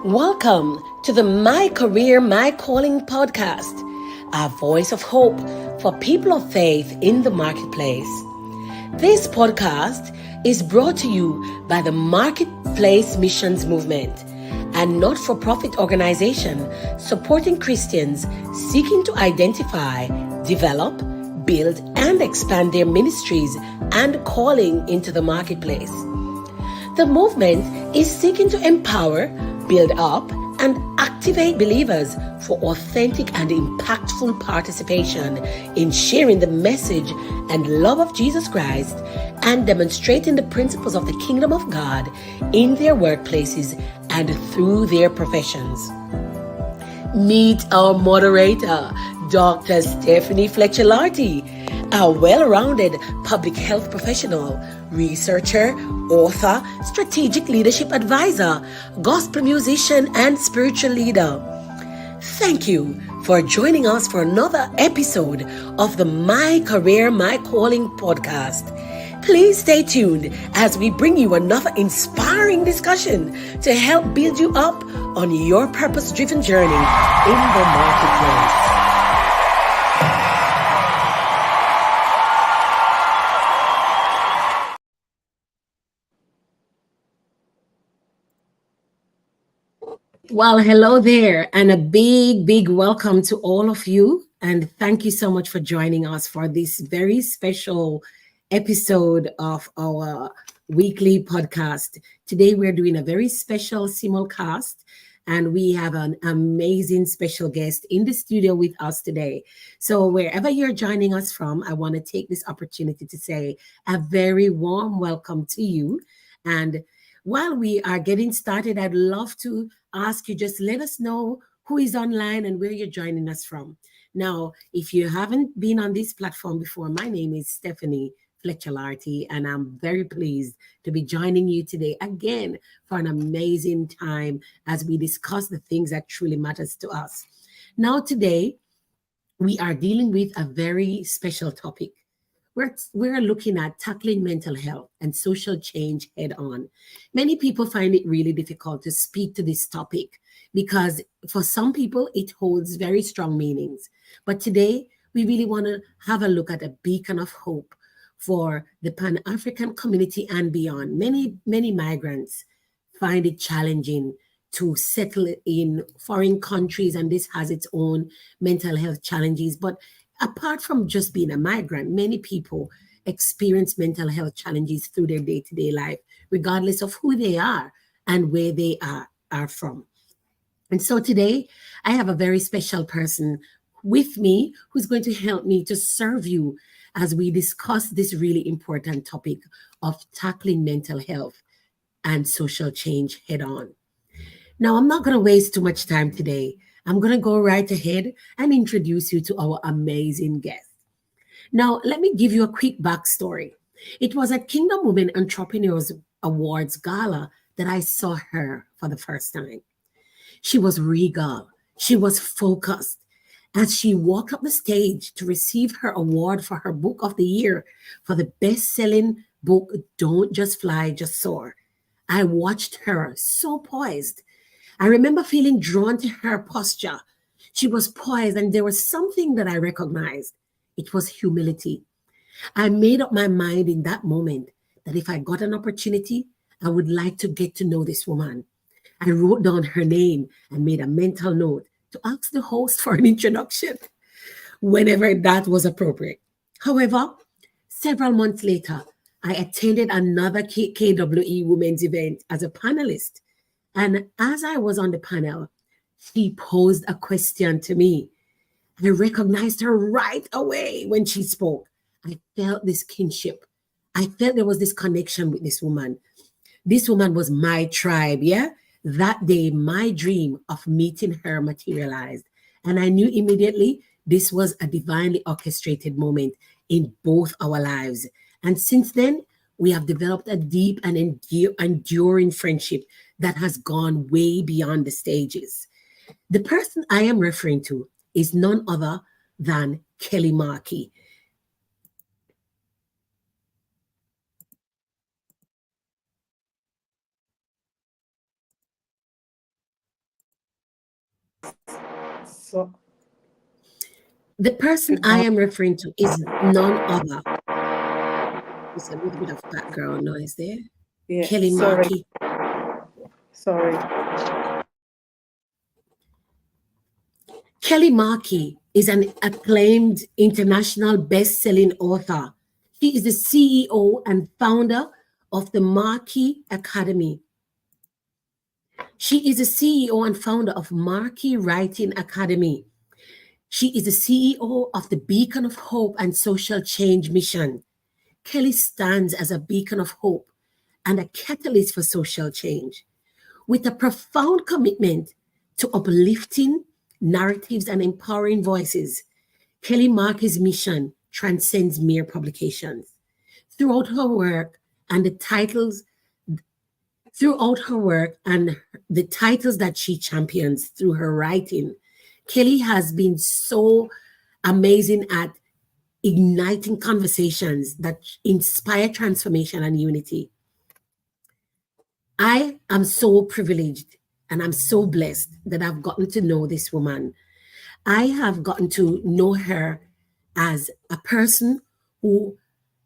Welcome to the My Career, My Calling podcast, a voice of hope for people of faith in the marketplace. This podcast is brought to you by the Marketplace Missions Movement, a not-for-profit organization supporting Christians seeking to identify, develop, build, and expand their ministries and calling into the marketplace. The movement is seeking to empower, build up, and activate believers for authentic and impactful participation in sharing the message and love of Jesus Christ and demonstrating the principles of the kingdom of God in their workplaces and through their professions. Meet our moderator, Dr. Stephanie Fletcher-Larty, a well-rounded public health professional, researcher, author, strategic leadership advisor, gospel musician, and spiritual leader. Thank you for joining us for another episode of the My Career, My Calling podcast. Please stay tuned as we bring you another inspiring discussion to help build you up on your purpose-driven journey in the marketplace. Well, hello there, and a big welcome to all of you. And thank you so much for joining us for this very special episode of our weekly podcast. Today, we're doing a very special simulcast, and we have an amazing special guest in the studio with us today. So wherever you're joining us from, I want to take this opportunity to say a very warm welcome to you. And while we are getting started, I'd love to ask you, just let us know who is online and where you're joining us from. Now, if you haven't been on this platform before, my name is Stephanie Fletcher-Larty, and I'm very pleased to be joining you today again for an amazing time as we discuss the things that truly matters to us. Now, today, we are dealing with a very special topic. We're looking at tackling mental health and social change head on. Many people find it really difficult to speak to this topic because for some people it holds very strong meanings. But today we really want to have a look at a beacon of hope for the Pan African community and beyond. Many migrants find it challenging to settle in foreign countries, and this has its own mental health challenges. But apart from just being a migrant, many people experience mental health challenges through their day-to-day life, regardless of who they are and where they are from. And so today, I have a very special person with me who's going to help me to serve you as we discuss this really important topic of tackling mental health and social change head on. Now, I'm not going to waste too much time today. I'm going to go right ahead and introduce you to our amazing guest. Now, let me give you a quick backstory. It was at Kingdom Women Entrepreneurs Awards Gala that I saw her for the first time. She was regal. She was focused. As she walked up the stage to receive her award for her book of the year for the best-selling book, Don't Just Fly, Just Soar, I watched her so poised. I remember feeling drawn to her posture. She was poised, and there was something that I recognized. It was humility. I made up my mind in that moment that if I got an opportunity, I would like to get to know this woman. I wrote down her name and made a mental note to ask the host for an introduction whenever that was appropriate. However, several months later, I attended another KWE Women's event as a panelist. And as I was on the panel, she posed a question to me. I recognized her right away when she spoke. I felt this kinship. I felt there was this connection with this woman. This woman was my tribe, yeah? That day, my dream of meeting her materialized. And I knew immediately this was a divinely orchestrated moment in both our lives. And since then, we have developed a deep and enduring friendship that has gone way beyond the stages. The person I am referring to is none other than Kelly Markey. So, The person good I morning. am referring to is none other. There's a little bit of background noise there. Yeah, Kelly sorry, Markey. sorry. Kelly Markey is an acclaimed international best-selling author. She is the CEO and founder of the Markey Academy. She is the CEO and founder of Markey Writing Academy. She is the CEO of the Beacon of Hope and Social Change Mission. Kelly stands as a beacon of hope and a catalyst for social change. With a profound commitment to uplifting narratives and empowering voices, Kelly Markey's mission transcends mere publications. Throughout her work and the titles, throughout her work and the titles that she champions through her writing, Kelly has been so amazing at igniting conversations that inspire transformation and unity. I am so privileged and I'm so blessed that I've gotten to know this woman. I have gotten to know her as a person who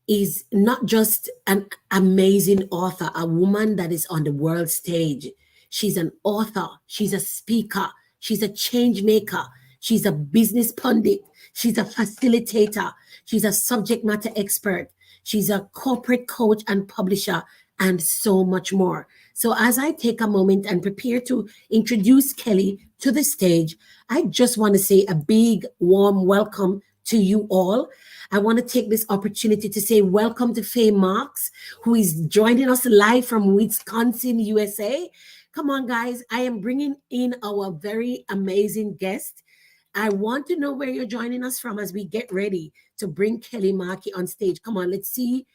is not just an amazing author, a woman that is on the world stage. She's an author, she's a speaker, she's a change maker, she's a business pundit, she's a facilitator, she's a subject matter expert, she's a corporate coach and publisher, and so much more. So, as I take a moment and prepare to introduce Kelly to the stage, I just want to say a big, warm welcome to you all. I want to take this opportunity to say welcome to Faye Marks, who is joining us live from Wisconsin, USA. Come on, guys. I am bringing in our very amazing guest. I want to know where you're joining us from as we get ready to bring Kelly Markey on stage. Come on, let's see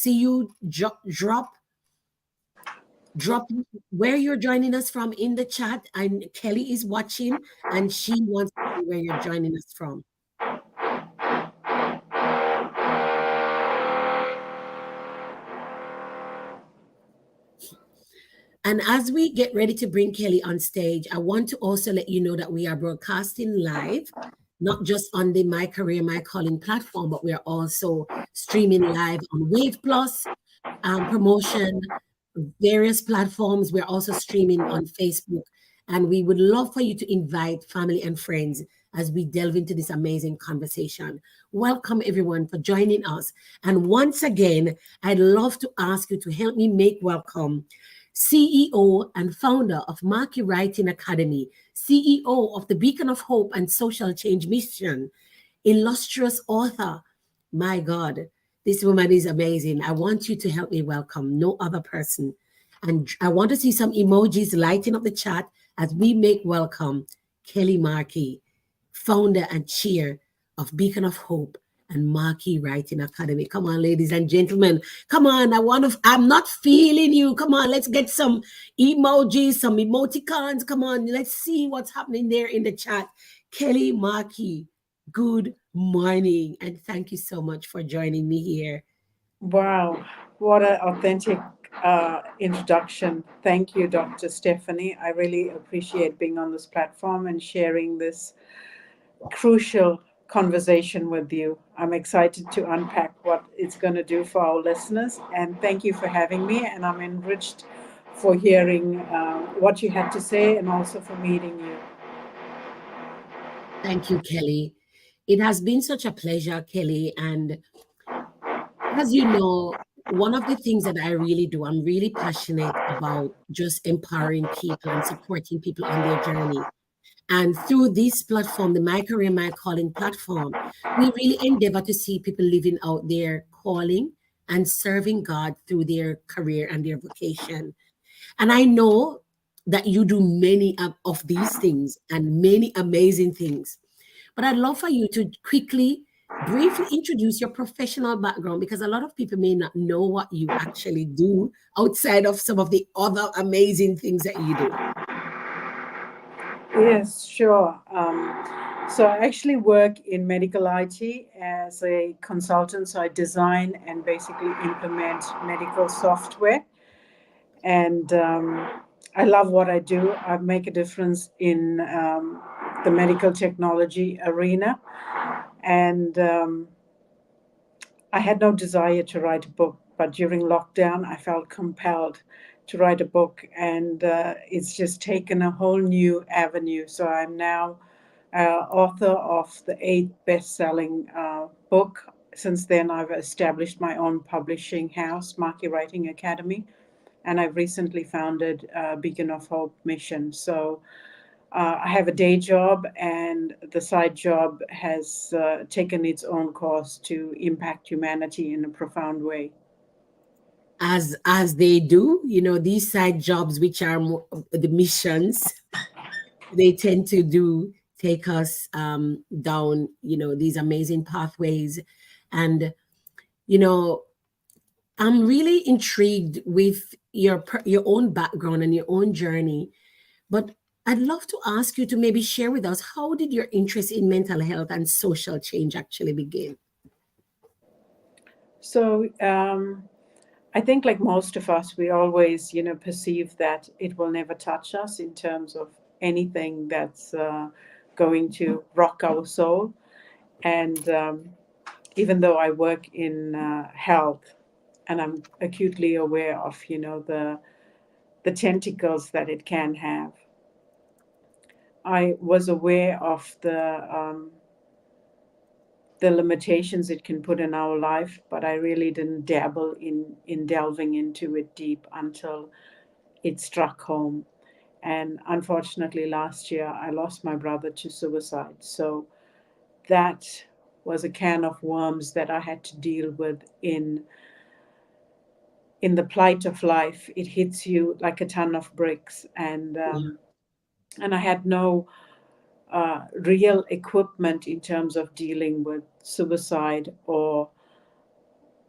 you drop where you're joining us from in the chat. And Kelly is watching and she wants to know where you're joining us from. And as we get ready to bring Kelly on stage, I want to also let you know that we are broadcasting live, not just on the My Career, My Calling platform, but we are also streaming live on Wave Plus, promotion, various platforms. We're also streaming on Facebook. And we would love for you to invite family and friends as we delve into this amazing conversation. Welcome, everyone, for joining us. And once again, I'd love to ask you to help me make welcome CEO and founder of Markey Writing Academy, CEO of the Beacon of Hope and Social Change Mission, illustrious author. My God, this woman is amazing. I want you to help me welcome no other person. And I want to see some emojis lighting up the chat as we make welcome Kelly Markey, founder and chair of Beacon of Hope and Markey Writing Academy. Come on, ladies and gentlemen. Come on. I'm not feeling you. Come on, let's get some emojis, some emoticons. Come on, let's see what's happening there in the chat. Kelly Markey, good morning. And thank you so much for joining me here. Wow, what an authentic introduction. Thank you, Dr. Stephanie. I really appreciate being on this platform and sharing this crucial conversation with you. I'm excited to unpack what it's going to do for our listeners. And thank you for having me. And I'm enriched for hearing what you had to say and also for meeting you. Thank you, Kelly. It has been such a pleasure, Kelly. And as you know, one of the things that I really do, I'm really passionate about just empowering people and supporting people on their journey. And through this platform, the My Career, My Calling platform, we really endeavor to see people living out their calling and serving God through their career and their vocation. And I know that you do many of these things and many amazing things. But I'd love for you to quickly, briefly introduce your professional background because a lot of people may not know what you actually do outside of some of the other amazing things that you do. Yes, sure. So I actually work in medical IT as a consultant. So I design and basically implement medical software. And I love what I do. I make a difference in the medical technology arena, and I had no desire to write a book, but during lockdown, I felt compelled to write a book, and it's just taken a whole new avenue. So I'm now author of the eighth best-selling book. Since then, I've established my own publishing house, Markey Writing Academy, and I've recently founded Beacon of Hope Mission. So I have a day job, and the side job has taken its own course to impact humanity in a profound way. As they do, these side jobs, which are more, the missions, they tend to do take us down, these amazing pathways. And you know I'm really intrigued with your own background and your own journey, but I'd love to ask you to maybe share with us, how did your interest in mental health and social change actually begin? So I think, like most of us, we always, perceive that it will never touch us in terms of anything that's going to rock our soul. And even though I work in health, and I'm acutely aware of, the tentacles that it can have, I was aware of the limitations it can put in our life, but I really didn't dabble in delving into it deep until it struck home. And unfortunately, last year I lost my brother to suicide. So that was a can of worms that I had to deal with in the plight of life. It hits you like a ton of bricks, Yeah. and I had no real equipment in terms of dealing with suicide or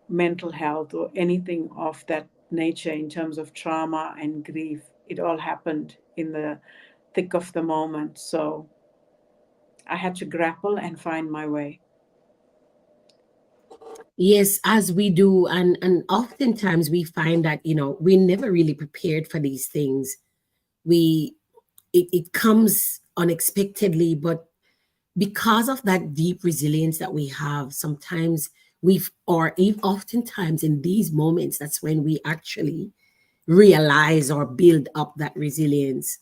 mental health or anything of that nature in terms of trauma and grief. It all happened in the thick of the moment. So I had to grapple and find my way. Yes, as we do, and oftentimes we find that we're never really prepared for these things. We it comes unexpectedly, but because of that deep resilience that we have, sometimes oftentimes in these moments, that's when we actually realize or build up that resilience.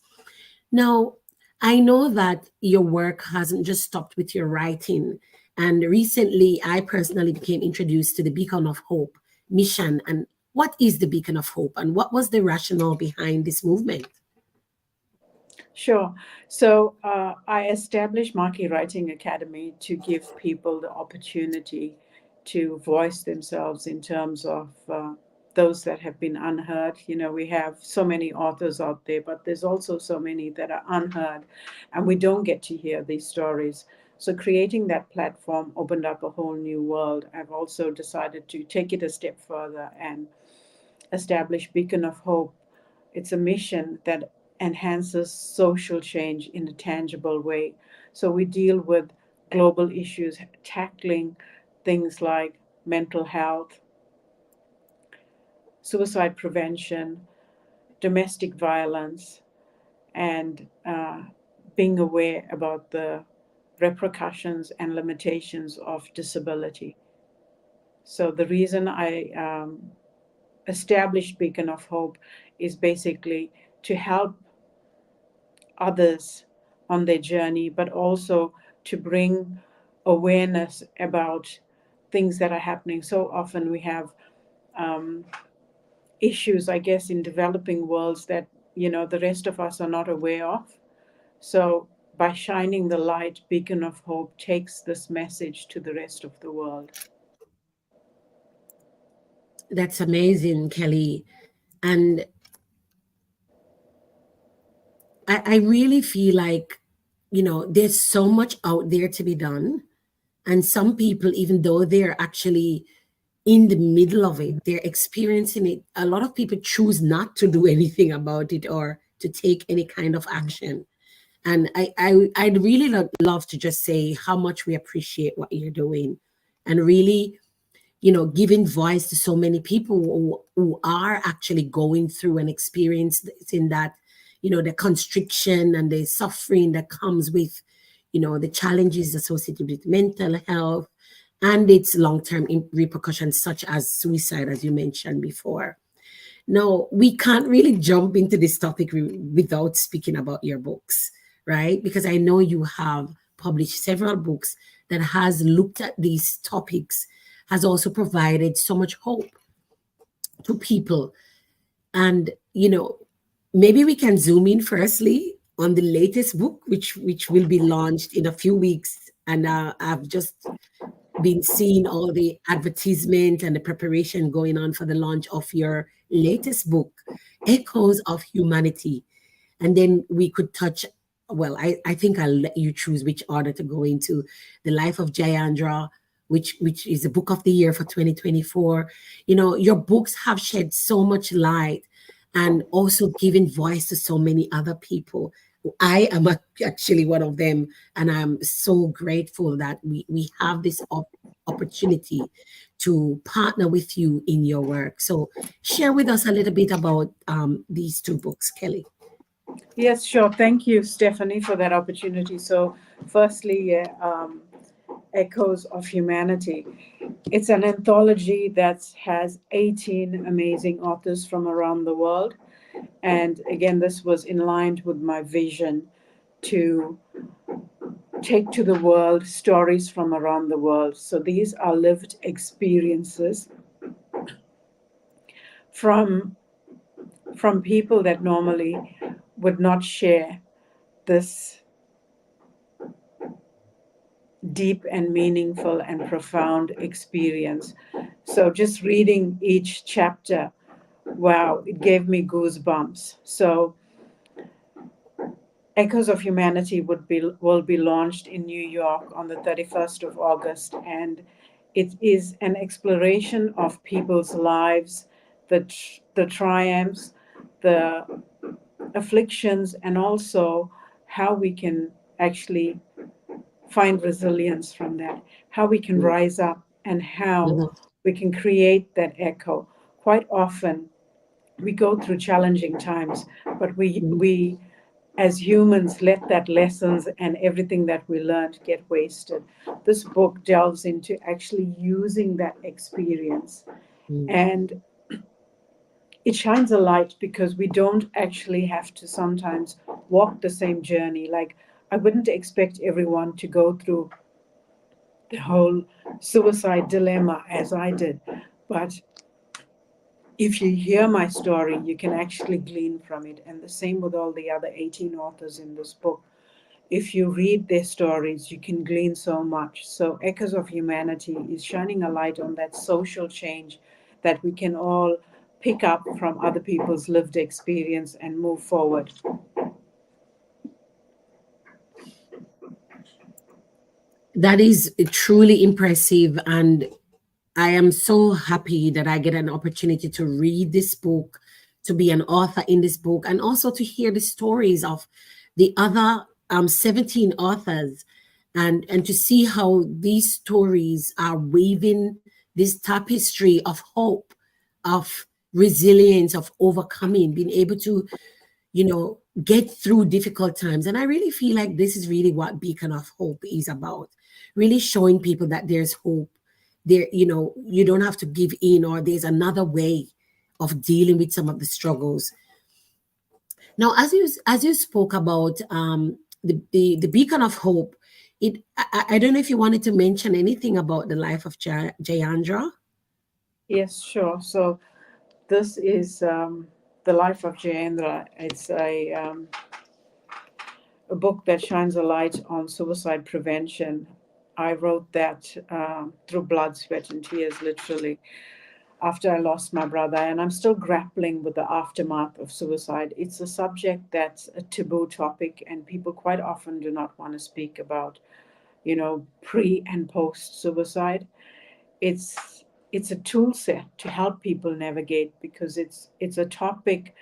Now, I know that your work hasn't just stopped with your writing. And recently, I personally became introduced to the Beacon of Hope mission. And what is the Beacon of Hope? And what was the rationale behind this movement? Sure. So I established Markey Writing Academy to give people the opportunity to voice themselves in terms of those that have been unheard. We have so many authors out there, but there's also so many that are unheard, and we don't get to hear these stories. So creating that platform opened up a whole new world. I've also decided to take it a step further and establish Beacon of Hope. It's a mission that enhances social change in a tangible way. So we deal with global issues, tackling things like mental health, suicide prevention, domestic violence, and being aware about the repercussions and limitations of disability. So the reason I established Beacon of Hope is basically to help others on their journey, but also to bring awareness about things that are happening. So often we have um, issues, I guess, in developing worlds that the rest of us are not aware of. So by shining the light, Beacon of Hope takes this message to the rest of the world. That's amazing, Kelly. And I really feel like, there's so much out there to be done. And some people, even though they're actually in the middle of it, they're experiencing it. A lot of people choose not to do anything about it or to take any kind of action. And I'd really love to just say how much we appreciate what you're doing, and really, giving voice to so many people who are actually going through and experiencing that. the constriction and the suffering that comes with, the challenges associated with mental health and its long-term repercussions, such as suicide, as you mentioned before. Now, we can't really jump into this topic without speaking about your books, right? Because I know you have published several books that has looked at these topics, has also provided so much hope to people. And, maybe we can zoom in firstly on the latest book, which will be launched in a few weeks. And I've just been seeing all the advertisement and the preparation going on for the launch of your latest book, Echoes of Humanity. And then we could touch, well, I think I'll let you choose which order to go into. The Life of Jayandra, which is the book of the year for 2024. Your books have shed so much light and also given voice to so many other people. I am actually one of them, and I'm so grateful that we have this opportunity to partner with you in your work. So share with us a little bit about these two books, Kelly. Yes, sure. Thank you, Stephanie, for that opportunity. So, firstly, Echoes of Humanity. It's an anthology that has 18 amazing authors from around the world. And again, this was in line with my vision to take to the world stories from around the world. So these are lived experiences from people that normally would not share this deep and meaningful and profound experience. So just reading each chapter, wow, it gave me goosebumps. So Echoes of Humanity will be launched in New York on the 31st of August, and it is an exploration of people's lives, the triumphs, the afflictions, and also how we can actually find resilience from that, how we can rise up, and how Mhm. we can create that echo. Quite often, we go through challenging times, but we as humans let that lessons and everything that we learned get wasted. This book delves into actually using that experience, Mhm. and it shines a light because we don't actually have to sometimes walk the same journey. Like, I wouldn't expect everyone to go through the whole suicide dilemma as I did, but if you hear my story, you can actually glean from it. And the same with all the other 18 authors in this book. If you read their stories, you can glean so much. So, Echoes of Humanity is shining a light on that social change that we can all pick up from other people's lived experience and move forward. That is truly impressive. And I am so happy that I get an opportunity to read this book, to be an author in this book, and also to hear the stories of the other 17 authors, and to see how these stories are weaving this tapestry of hope, of resilience, of overcoming, being able to get through difficult times. And I really feel like this is really what Beacon of Hope is about, really showing people that there's hope there. You don't have to give in, or there's another way of dealing with some of the struggles. Now, as you spoke about the Beacon of Hope, I don't know if you wanted to mention anything about the life of Jayandra. Yes, sure. So, this is The Life of Jayendra. It's a book that shines a light on suicide prevention. I wrote that through blood, sweat, and tears, literally, after I lost my brother, and I'm still grappling with the aftermath of suicide. It's a subject that's a taboo topic, and people quite often do not want to speak about, pre and post suicide. It's a tool set to help people navigate because it's a topic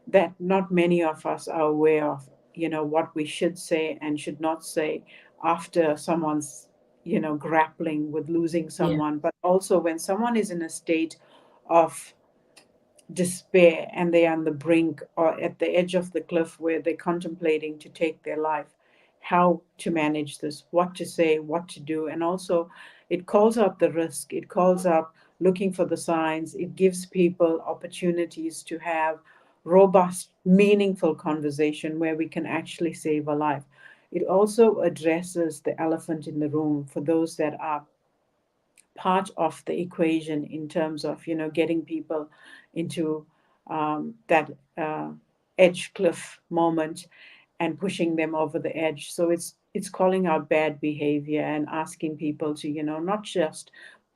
that not many of us are aware of, what we should say and should not say after someone's, grappling with losing Yeah. someone, but also when someone is in a state of despair and they're on the brink or at the edge of the cliff where they're contemplating to take their life, how to manage this, what to say, what to do. And also, it calls out the risk, it calls out looking for the signs, it gives people opportunities to have robust, meaningful conversation where we can actually save a life. It also addresses the elephant in the room for those that are part of the equation in terms of getting people into that edge cliff moment and pushing them over the edge. So it's calling out bad behavior and asking people to not just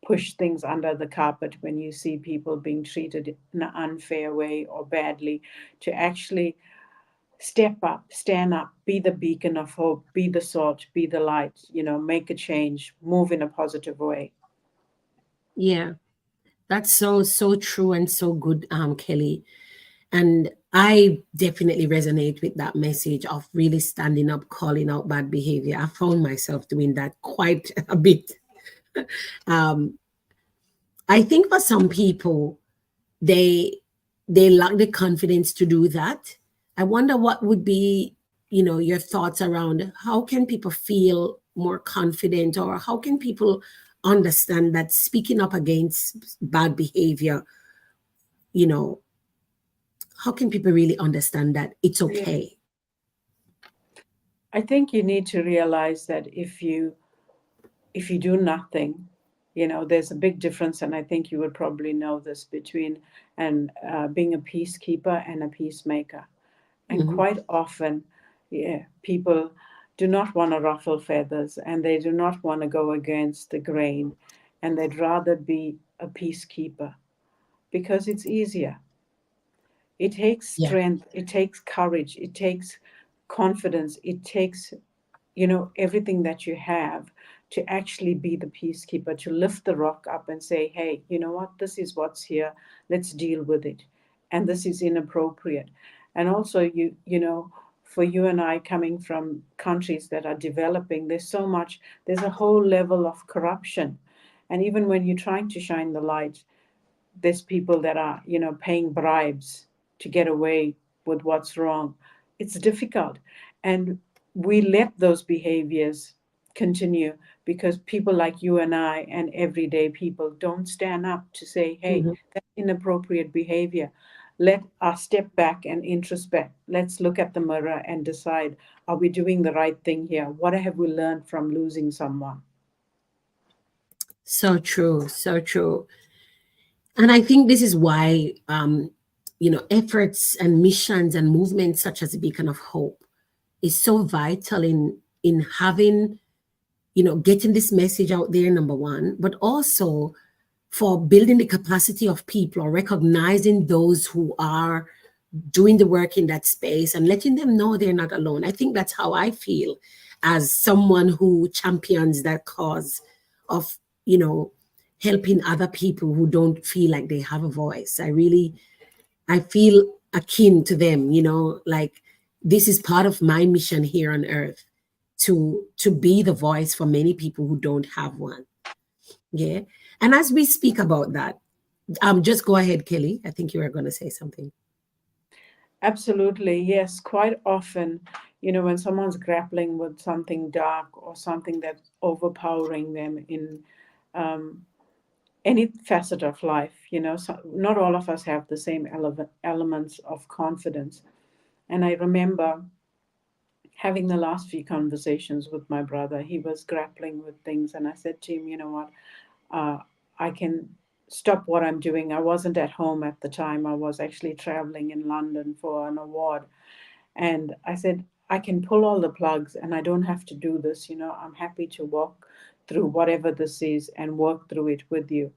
push things under the carpet when you see people being treated in an unfair way or badly, to actually step up, stand up, be the beacon of hope, be the salt, be the light, make a change, move in a positive way. Yeah, that's so true and so good, Kelly. And I definitely resonate with that message of really standing up, calling out bad behavior. I found myself doing that quite a bit. Um, I think for some people, they they lack the confidence to do that. I wonder what would be, your thoughts around how can people feel more confident, or how can people understand that speaking up against bad behavior, you know, how can people really understand that it's Yeah. okay? I think you need to realize that if you do nothing, there's a big difference, and I think you would probably know this, between and being a peacekeeper and a peacemaker. And Hmm. quite often, yeah, people do not want to ruffle feathers, and they do not want to go against the grain, and they'd rather be a peacekeeper because it's easier. It takes Yeah. strength, it takes courage, it takes confidence, it takes everything that you have to actually be the peacekeeper, to lift the rock up and say, hey, you know what, this is what's here, let's deal with it, and this is inappropriate. And also, for you and I, coming from countries that are developing, there's a whole level of corruption. And even when you're trying to shine the light, there's people that are paying bribes to get away with what's wrong. It's difficult, and we let those behaviors continue because people like you and I and everyday people don't stand up to say, hey, Hmm. that's inappropriate behavior. Let us step back and introspect. Let's look at the mirror and decide, are we doing the right thing here? What have we learned from losing someone? So true, so true. And I think this is why, efforts and missions and movements such as a Beacon of Hope is so vital in having, getting this message out there, number one, but also for building the capacity of people, or recognizing those who are doing the work in that space and letting them know they're not alone. I think that's how I feel as someone who champions that cause of, you know, helping other people who don't feel like they have a voice. I feel akin to them, like this is part of my mission here on earth, to be the voice for many people who don't have one. Yeah. And as we speak about that, just go ahead, Kelly. I think you were going to say something. Absolutely, yes. Quite often, when someone's grappling with something dark or something that's overpowering them in um, any facet of life, so not all of us have the same elements of confidence. And I remember having the last few conversations with my brother. He was grappling with things, and I said to him, you know what, uh, I can stop what I'm doing. I wasn't at home at the time. I was actually traveling in London for an award. And I said, I can pull all the plugs and I don't have to do this. I'm happy to walk through whatever this is and work through it with you.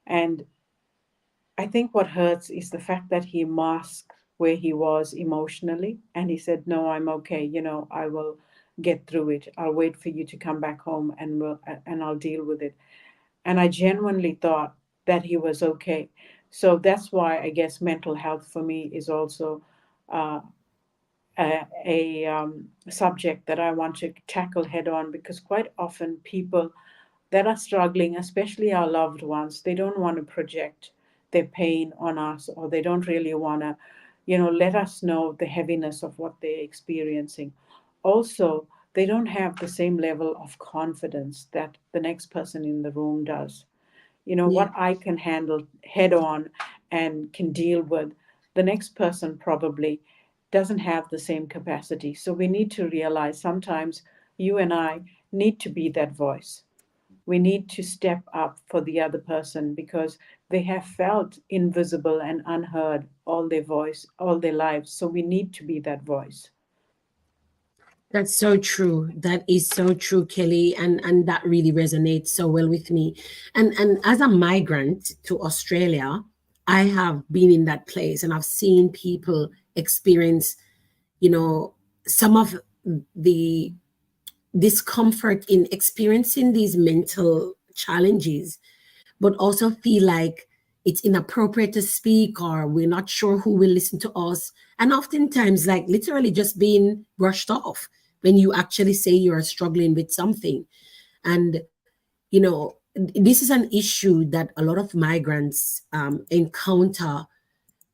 And I think what hurts is the fact that he masked where he was emotionally. And he said, no, I'm okay. I will get through it. I'll wait for you to come back home and I'll deal with it. And I genuinely thought that he was okay. So that's why I guess mental health for me is also uh, a subject that I want to tackle head on, because quite often people that are struggling, especially our loved ones, they don't want to project their pain on us, or they don't really want to, let us know the heaviness of what they're experiencing. Also, they don't have the same level of confidence that the next person in the room does. Yeah. What I can handle head on and can deal with, the next person probably doesn't have the same capacity. So we need to realize sometimes you and I need to be that voice. We need to step up for the other person because they have felt invisible and unheard all their lives. So we need to be that voice. That's so true. That is so true, Kelly, and that really resonates so well with me. And as a migrant to Australia, I have been in that place and I've seen people experience, you know, some of the discomfort in experiencing these mental challenges, but also feel like it's inappropriate to speak or we're not sure who will listen to us. And oftentimes, like literally just being brushed off when you actually say you're struggling with something. And, this is an issue that a lot of migrants encounter,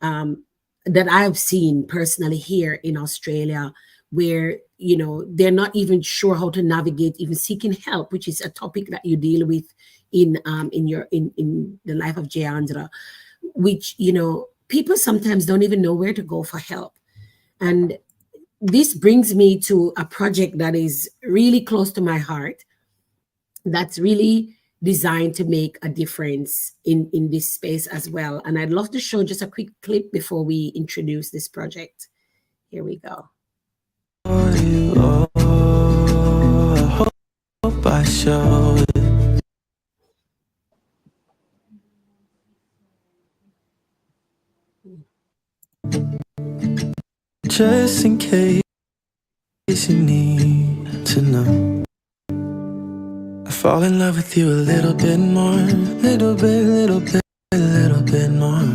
um, that I've seen personally here in Australia, where they're not even sure how to navigate even seeking help, which is a topic that you deal with in the life of Jayandra, which people sometimes don't even know where to go for help. And this brings me to a project that is really close to my heart, that's really designed to make a difference in this space as well. And I'd love to show just a quick clip before we introduce this project. Here we go. Oh, I hope I show it. Just in case you need to know, I fall in love with you a little bit more, little bit, little bit more.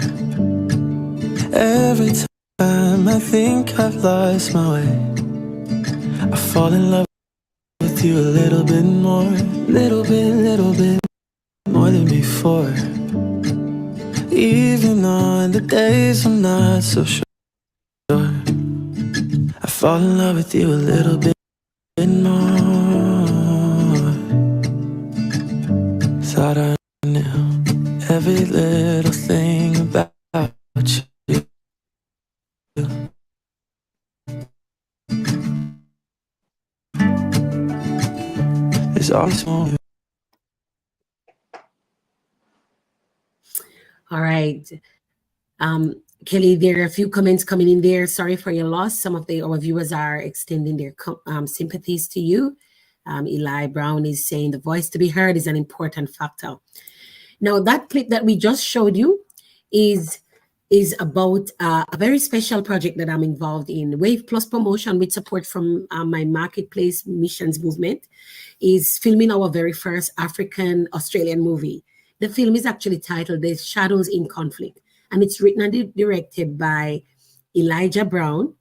Every time I think I've lost my way, I fall in love with you a little bit more, little bit more than before. Even on the days I'm not so sure, I fall in love with you a little bit more. Thought I knew every little thing about you. There's always more. All right. Kelly, there are a few comments coming in there. Sorry for your loss. Some of our viewers are extending their sympathies to you. Eli Brown is saying the voice to be heard is an important factor. Now, that clip that we just showed you is about a very special project that I'm involved in. Wave Plus Promotion, with support from my marketplace missions movement, is filming our very first African Australian movie. The film is actually titled The Shadows in Conflict, and it's written and directed by Elijah Brown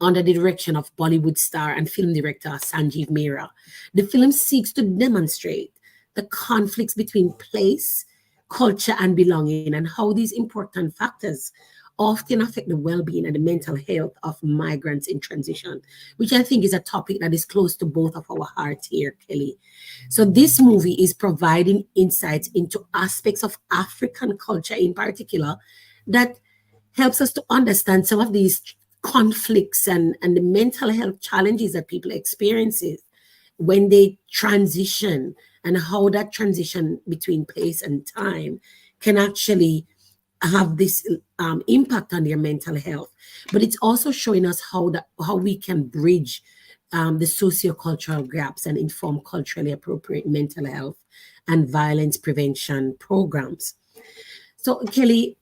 under the direction of Bollywood star and film director Sanjeev Mehra. The film seeks to demonstrate the conflicts between place, culture, and belonging, and how these important factors often affect the well-being and the mental health of migrants in transition, which I think is a topic that is close to both of our hearts here, Kelly. So this movie is providing insights into aspects of African culture in particular that helps us to understand some of these conflicts and the mental health challenges that people experience when they transition, and how that transition between place and time can actually have this impact on their mental health. But it's also showing us how we can bridge the sociocultural gaps and inform culturally appropriate mental health and violence prevention programs. So, Kelly,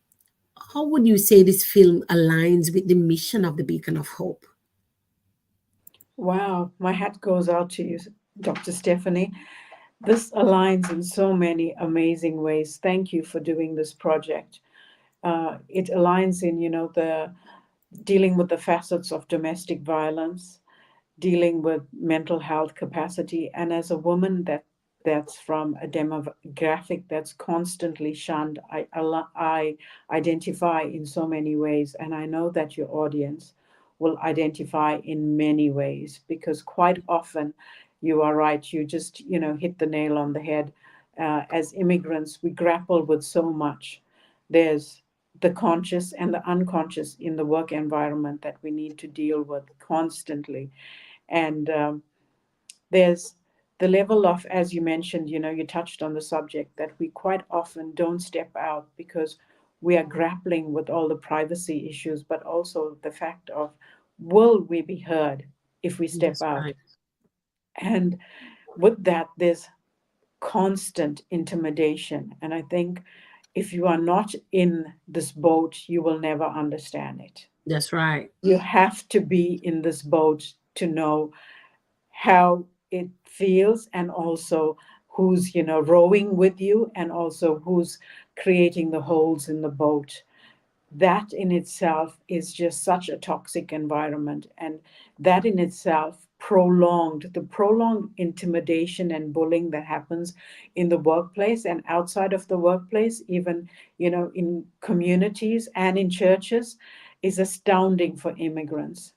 how would you say this film aligns with the mission of the Beacon of Hope? Wow, my hat goes out to you, Dr. Stephanie. This aligns in so many amazing ways. Thank you for doing this project. It aligns in, the dealing with the facets of domestic violence, dealing with mental health capacity, and as a woman that that's from a demographic that's constantly shunned. I identify in so many ways, and I know that your audience will identify in many ways, because quite often, you are right, you just, hit the nail on the head. As immigrants, we grapple with so much. There's the conscious and the unconscious in the work environment that we need to deal with constantly. And there's the level of, as you mentioned, you touched on the subject, that we quite often don't step out because we are grappling with all the privacy issues, but also the fact of, will we be heard if we step That's out? right. And with that, there's constant intimidation. And I think if you are not in this boat, you will never understand it. That's right. You have to be in this boat to know how it feels, and also who's rowing with you, and also who's creating the holes in the boat. That in itself is just such a toxic environment, and that in itself prolonged intimidation and bullying that happens in the workplace and outside of the workplace, even in communities and in churches, is astounding for immigrants.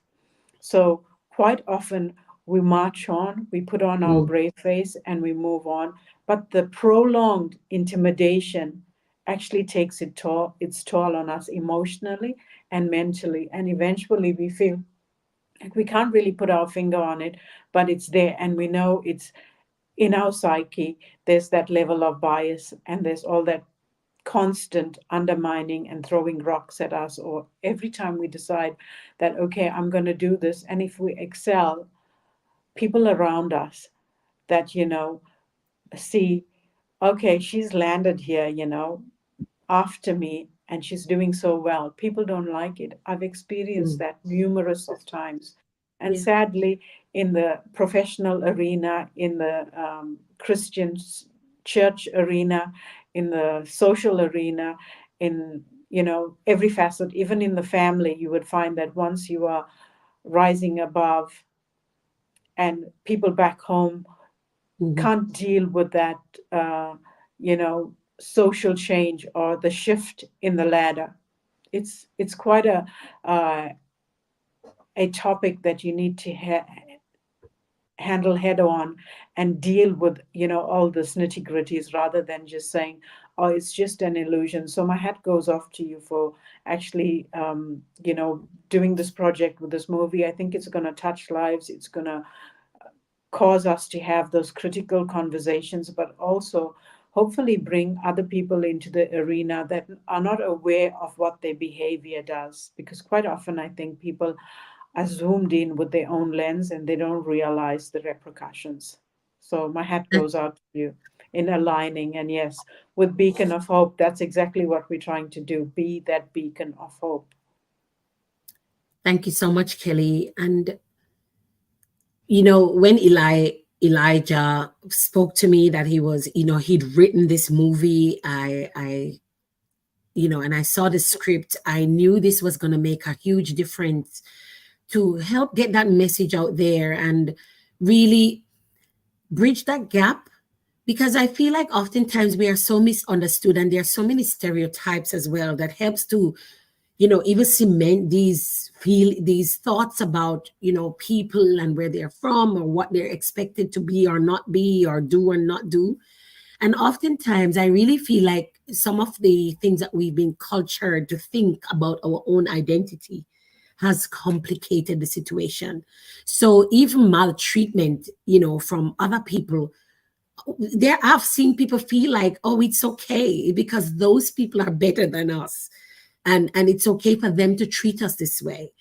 So quite often we march on, we put on our Mm. brave face, and we move on. But the prolonged intimidation actually takes its toll on us emotionally and mentally. And eventually we feel like we can't really put our finger on it, but it's there. And we know it's in our psyche. There's that level of bias, and there's all that constant undermining and throwing rocks at us, or every time we decide that, okay, I'm going to do this. And if we excel, people around us that, see, okay, she's landed here, after me, and she's doing so well. People don't like it. I've experienced Mm. that numerous of times. And Yeah. sadly, in the professional arena, in the Christian church arena, in the social arena, in every facet, even in the family, you would find that once you are rising above, and people back home Mhm. can't deal with that, you know, social change or the shift in the ladder. It's quite uh, a topic that you need to handle head on, and deal with all the nitty gritties, rather than just saying, oh, it's just an illusion. So my hat goes off to you for actually doing this project with this movie. I think it's going to touch lives. It's going to cause us to have those critical conversations, but also hopefully bring other people into the arena that are not aware of what their behavior does. Because quite often I think people are zoomed in with their own lens, and they don't realize the repercussions. So my hat And goes out to you in aligning. And yes, with Beacon of Hope, that's exactly what we're trying to do, be that beacon of hope. thank you so much, Kelly. And when Elijah spoke to me that he was, he'd written this movie, and I saw the script, I knew this was going to make a huge difference to help get that message out there and really bridge that gap, because I feel like oftentimes we are so misunderstood, and there are so many stereotypes as well that helps to even cement these thoughts about people and where they're from, or what they're expected to be or not be, or do or not do. And oftentimes I really feel like some of the things that we've been cultured to think about our own identity has complicated the situation. So even maltreatment from other people, there I've seen people feel like, oh, it's okay because those people are better than us, and it's okay for them to treat us this way.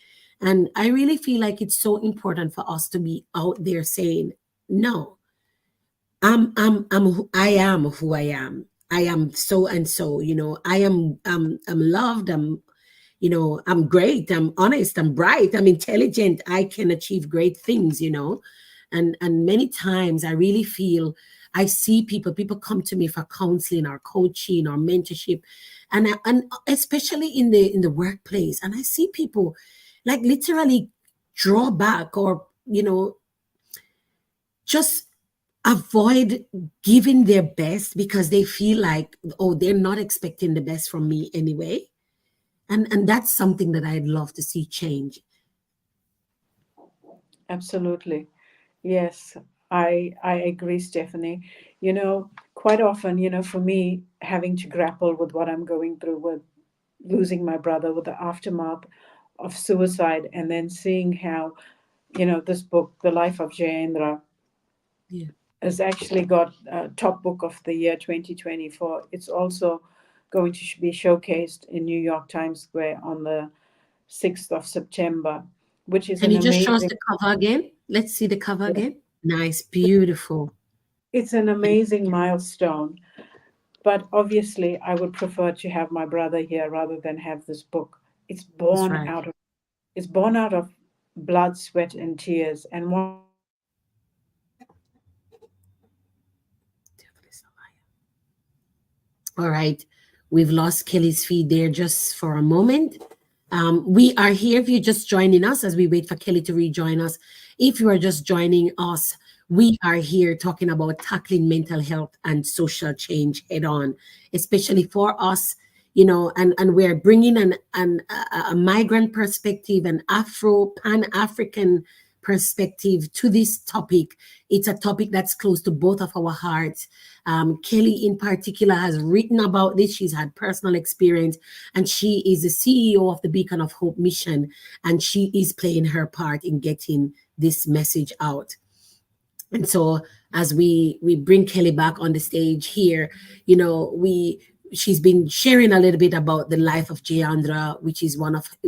And I really feel like it's so important for us to be out there saying, no, I am who I am. I am so and so, I am, I'm loved, I'm great, I'm honest, I'm bright, I'm intelligent, I can achieve great things, and many times I really feel, I see people come to me for counseling or coaching or mentorship, and especially in the workplace, and I see people like literally draw back, or just avoid giving their best because they feel like, oh, they're not expecting the best from me anyway. And that's something that I'd love to see change. Absolutely. Yes, I agree, Stephanie. Quite often, for me, having to grapple with what I'm going through with losing my brother, with the aftermath of suicide, and then seeing how, this book, The Life of Jayendra, Yeah. has actually got top book of the year 2024. It's also going to be showcased in New York Times Square on the 6th of September, which is Can an you just show us amazing the cover again? Let's see the cover again. Nice, beautiful. it's an amazing milestone. But obviously, I would prefer to have my brother here rather than have this book. It's That's born right. out of it's born out of blood, sweat, and tears. And one of the things that All right. We've lost Kelly's feed there just for a moment. We are here if you're just joining us as we wait for Kelly to rejoin us. If you are just joining us, we are here talking about tackling mental health and social change head on, especially for us, and we're bringing a migrant perspective, an Afro Pan African perspective to this topic. It's a topic that's close to both of our hearts. Kelly, in particular, has written about this. She's had personal experience, and she is the CEO of the Beacon of Hope mission, and she is playing her part in getting this message out. And so, as we bring Kelly back on the stage here, we she's been sharing a little bit about the life of Jayandra, which is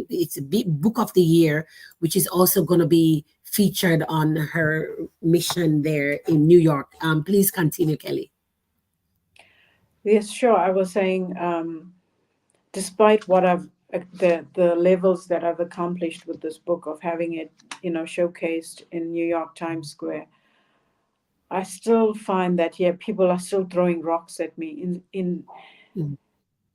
it's a big book of the year, which is also going to be featured on her mission there in New York. Please continue, Kelly. yes, sure. I was saying, despite what the levels that I've accomplished with this book of having it, showcased in New York Times Square, I still find that people are still throwing rocks at me in Mm.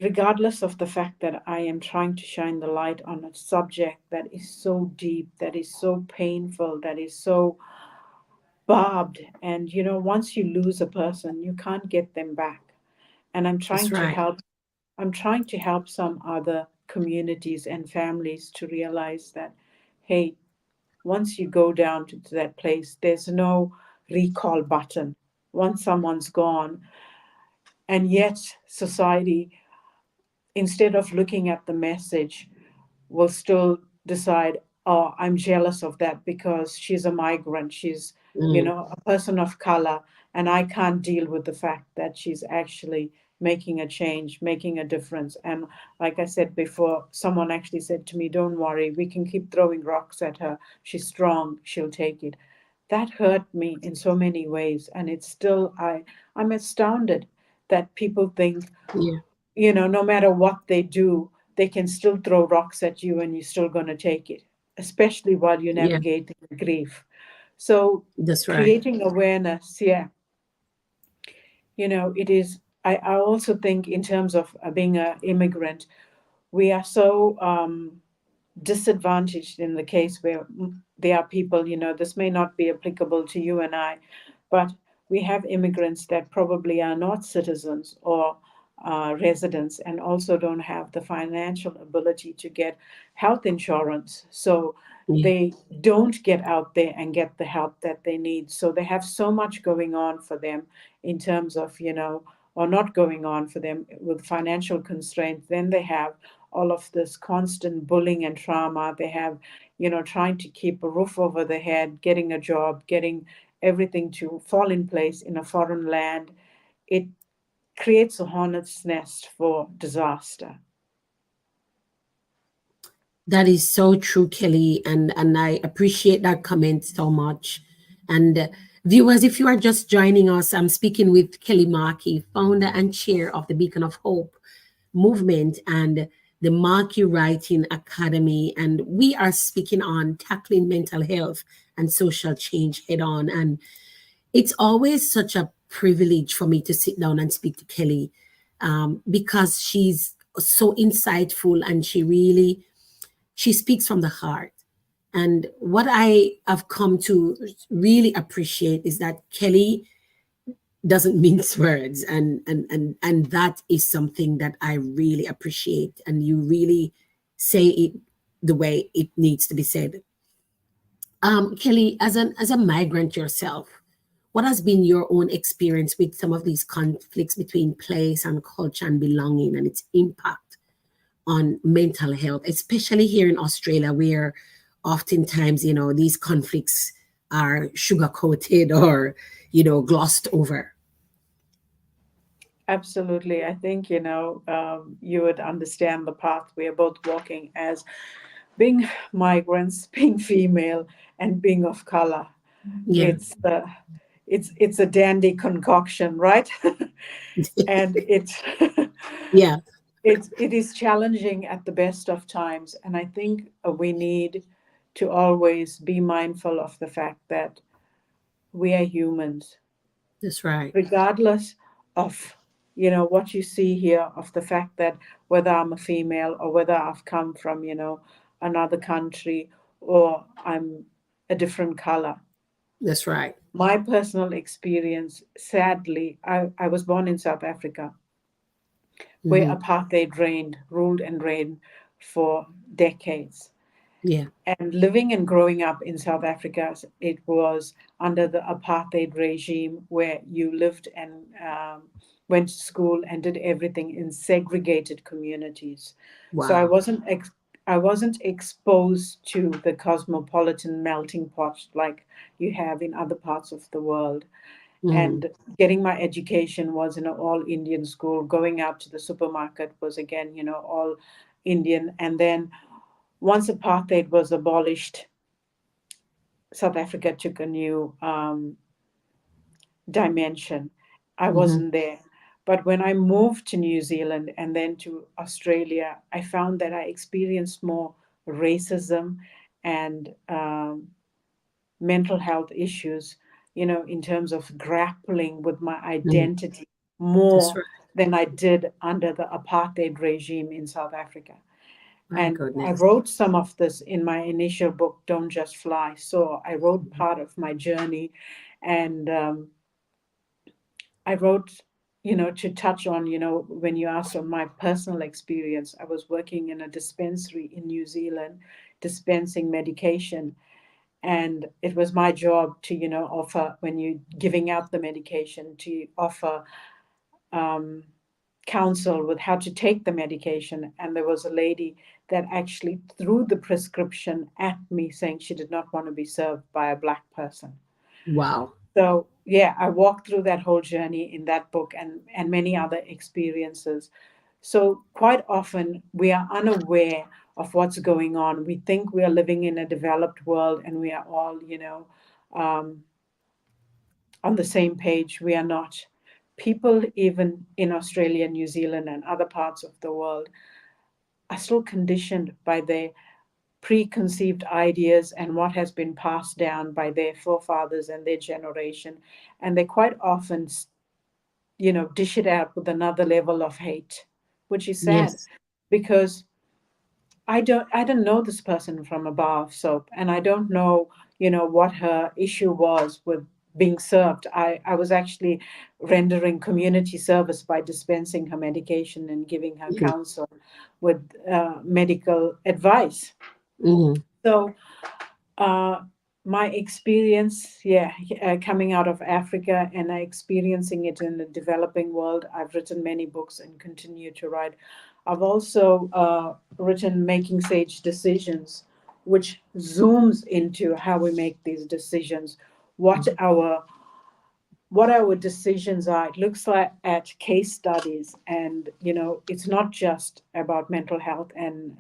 regardless of the fact that I am trying to shine the light on a subject that is so deep, that is so painful, that is so barbed. And once you lose a person, you can't get them back. And That's right. I'm trying to help some other communities and families to realize that, hey, once you go down to that place, there's no recall button. Once someone's gone, and yet society, instead of looking at the message, will still decide, oh, I'm jealous of that because she's a migrant, she's, Mm. a person of color, and I can't deal with the fact that she's actually making a change, making a difference. And like I said before, someone actually said to me, don't worry, we can keep throwing rocks at her. She's strong, she'll take it. That hurt me in so many ways. And it's still, I'm astounded that people think, Yeah. no matter what they do, they can still throw rocks at you and you're still going to take it, especially while you're Yeah. navigating grief. So, That's right. creating awareness, yeah, it is. I also think, in terms of being an immigrant, we are so disadvantaged in the case where there are people, this may not be applicable to you and I, but we have immigrants that probably are not citizens or residents and also don't have the financial ability to get health insurance. So Yeah. they don't get out there and get the help that they need. So they have so much going on for them in terms of, or not going on for them with financial constraints. Then they have all of this constant bullying and trauma. They have, trying to keep a roof over their head, getting a job, getting everything to fall in place in a foreign land. It creates a hornet's nest for disaster. That is so true, Kelly, and I appreciate that comment so much. And viewers, if you are just joining us, I'm speaking with Kelly Markey, founder and chair of the Beacon of Hope movement and the Markey Writing Academy, and we are speaking on tackling mental health and social change head on. And it's always such a privilege for me to sit down and speak to Kelly, because she's so insightful and she speaks from the heart. And what I have come to really appreciate is that Kelly doesn't mince words, and that is something that I really appreciate, and you really say it the way it needs to be said. Kelly, as a migrant yourself, what has been your own experience with some of these conflicts between place and culture and belonging and its impact on mental health, especially here in Australia, where oftentimes, these conflicts are sugar coated or, glossed over? Absolutely. I think, you would understand the path we are both walking as being migrants, being female, and being of color. Yeah. It's it's a dandy concoction, right? And Yeah. it is challenging at the best of times. And I think we need to always be mindful of the fact that we are humans, That's right. regardless of what you see here, of the fact that whether I'm a female or whether I've come from another country or I'm a different color. That's right. My personal experience, sadly, I was born in South Africa, where Hmm. apartheid ruled and reigned for decades. Yeah. And living and growing up in South Africa, it was under the apartheid regime where you lived and went to school and did everything in segregated communities. So Wow. I wasn't exposed to the cosmopolitan melting pot like you have in other parts of the world. Hmm. And getting my education was in an all Indian school. Going out to the supermarket was again, all Indian. And then once apartheid was abolished, South Africa took a new dimension. I Hmm. wasn't there. But when I moved to New Zealand and then to Australia, I found that I experienced more racism and mental health issues, in terms of grappling with my Hmm. identity That's more right. than I did under the apartheid regime in South Africa. My And I goodness. wrote some of this in my initial book, Don't Just Fly. So I wrote part of my journey, and I wrote, to touch on, when you asked on my personal experience, I was working in a dispensary in New Zealand, dispensing medication. And it was my job to, offer, when you're giving out the medication, to offer um, counsel with how to take the medication. And there was a lady that actually threw the prescription at me, saying she did not want to be served by a black person. Wow. So yeah, I walked through that whole journey in that book, and many other experiences. So quite often we are unaware of what's going on. We think we are living in a developed world and we are all, um, on the same page. We are not. People, even in Australia, New Zealand, and other parts of the world, are still conditioned by their preconceived ideas and what has been passed down by their forefathers and their generation. And they quite often, dish it out with another level of hate, which is sad Yes. because I don't know this person from a bar of soap, and I don't know, what her issue was with being served. I was actually rendering community service by dispensing her medication and giving her Hmm. counsel with medical advice. Hmm. So uh, my experience, yeah, coming out of Africa and experiencing it in the developing world, I've written many books and continue to write. I've also written Making Sage Decisions, which zooms into how we make these decisions, what our decisions are. It looks like at case studies, and it's not just about mental health and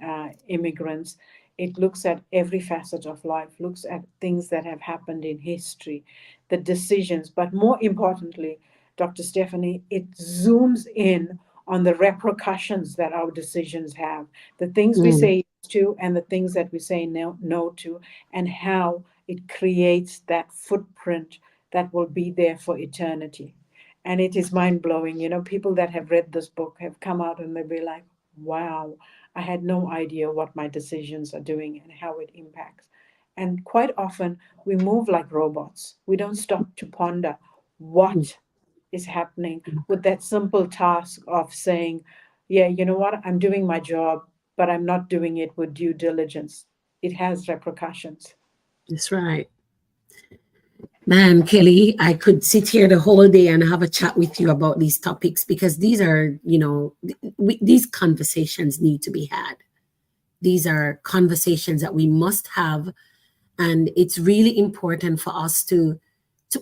immigrants. It looks at every facet of life, looks at things that have happened in history, the decisions, but more importantly, Dr. Stephanie, it zooms in on the repercussions that our decisions have, the things we Hmm. say yes to and the things that we say no to, and how it creates that footprint that will be there for eternity. And it is mind blowing. People that have read this book have come out and they'll be like, wow, I had no idea what my decisions are doing and how it impacts. And quite often we move like robots. We don't stop to ponder what. is happening with that simple task of saying, yeah, you know what, I'm doing my job, but I'm not doing it with due diligence. It has repercussions. That's right. Man, Kelly, I could sit here the whole day and have a chat with you about these topics because these are, these conversations need to be had. These are conversations that we must have, and it's really important for us to